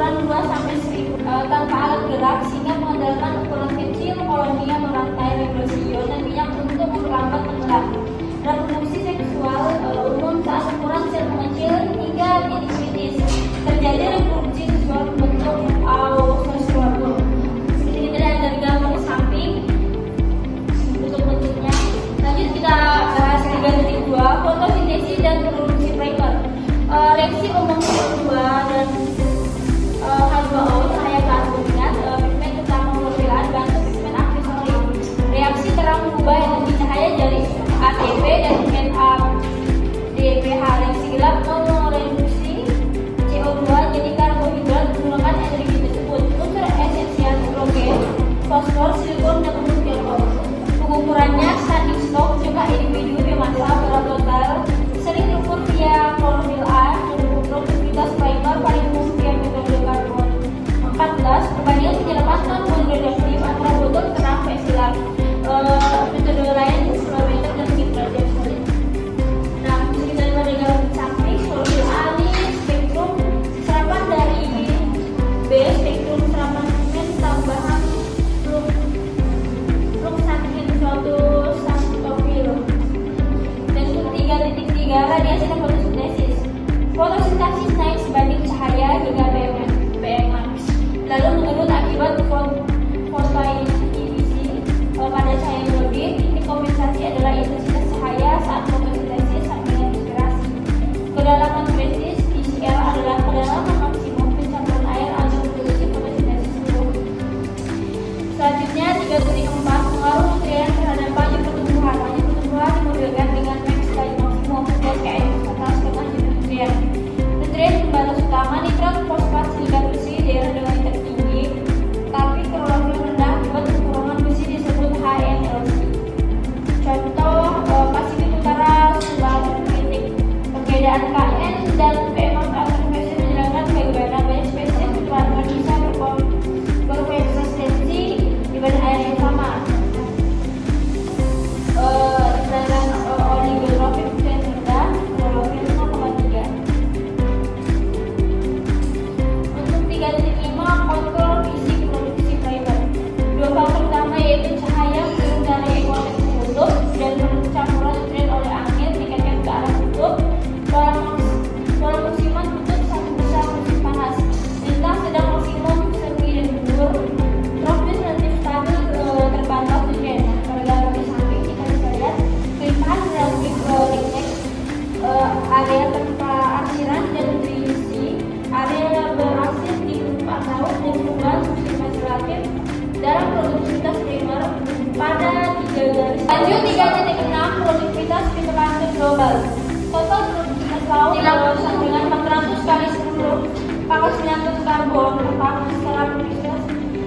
ukuran 2 sampai 1000 tanpa alat gerak sehingga mengandalkan ukuran kecil koloni yang merantai regulasi ion dan minyak untuk memperlambat tenggelam. Reproduksi seksual umum saat ukuran sel mengecil hingga titik kritis. Terjadi reproduksi seksual bentuk autosexual. Ini kita lihat dari gambar di samping bentuk-bentuknya. Lanjut kita bahas 3.2 fotosintesis dan produksi primer. Reaksi umum CO2 dan H2O cahaya karbonat pigmen utama klorofil bantu pigmen aksesoris. Reaksi terang mengubah energi cahaya dari ATP dan NADPH. Reaksi gelap mereduksi CO2 jadi karbohidrat menggunakan energi tersebut. Unsur esensial hidrogen, fosfor, silikon dan unsur. Pengukurannya standing stock juga individu biomasa berat total sering diukur via klorofil A dan produktivitas primer paling umum via metode karbon 14 perbandingan penyerapan karbon radioaktif antara botol terang silam. Metode lain fluorometer dan nitrogen solid. Nah, kita lihat dari gambar samping klorofil A ini spektrum serapan dari B, spektrum serapan pigmen tambahan fluksatin suatu stofil. Dan untuk 3.3 radiasi dan fotosintesis. Fotosintesis naik sebanding cahaya hingga Pm max, lalu menurun akibat fotoinhibisi pada cahaya yang lebih. Titik kompensasi adalah intensitas cahaya saat fotosintesis sampai dengan inspirasi. Kedalaman kritis TCL adalah kedalaman maksimum pencampuran air atau produksi fotosintesis seluruh. Selanjutnya 3.4 pengaruh nutrien terhadap laju pertumbuhan. Laju pertumbuhan dimodelkan dengan max laju maksimum PKM total setengah jenis nutrien. Nutrien pembatas utama nitrat, fosfat, silika, besi daerah dengan nitrat tinggi, tapi klorofil rendah akibat kekurangan besi disebut HNLC. Contoh Pasifik Utara, Sulawesi Kritik. Perbedaan KN dan PM atau spesies menjelaskan bagaimana banyak spesies keturunan bisa berkoeksistensi di badan air yang sama. Sedangkan oligotrofik yang rendah, klorofil 0,3. Untuk 3.5 kontrol fisik produksi primer. Dua faktor utama yaitu cahaya turun dari ekuator ke kutub dan pencampuran nutrien oleh angin meningkatkan ke arah kutub. Pola musiman kutub sangat besar musim panas. Lintang sedang maksimum semi dan gugur. Tropis relatif stabil terbatas nutrien. Pada gambar di samping kita bisa lihat kelimpahan relatif indeks area tanpa arsiran dan berisi area berasir di permukaan laut dan perubahan musim relatif dalam produktivitas primer pada 3 garis. Lanjut 3.6 produktivitas fitoplankton global. Total produktivitas laut dilakukan dengan 400 kali 10 pangkat 9 ton karbon per tahun secara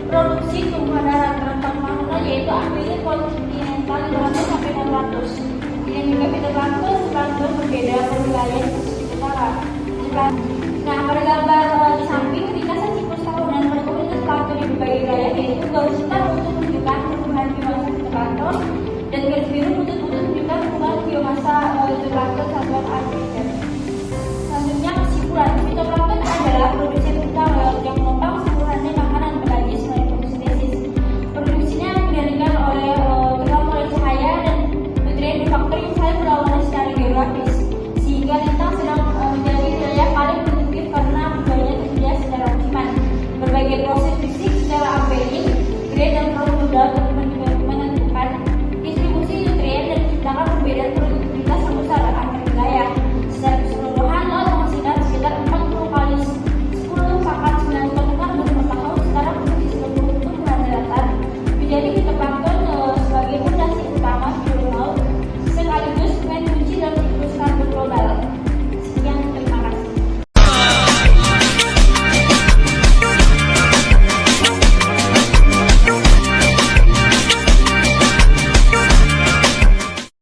produksi tumbuhan darat rentang pembangunan yaitu amfibi kontinental 500 sampai 600. Ini juga fitoplankton berbeda per wilayah di Pasifik Utara. Nah, pada gambar di samping ringkasan siklus tahunan pada komunitas plankton di berbagai wilayah yaitu garis hitam untuk menunjukkan pertumbuhan biomasa fitoplankton dan garis biru untuk menunjukkan pertumbuhan biomasa zooplankton satuan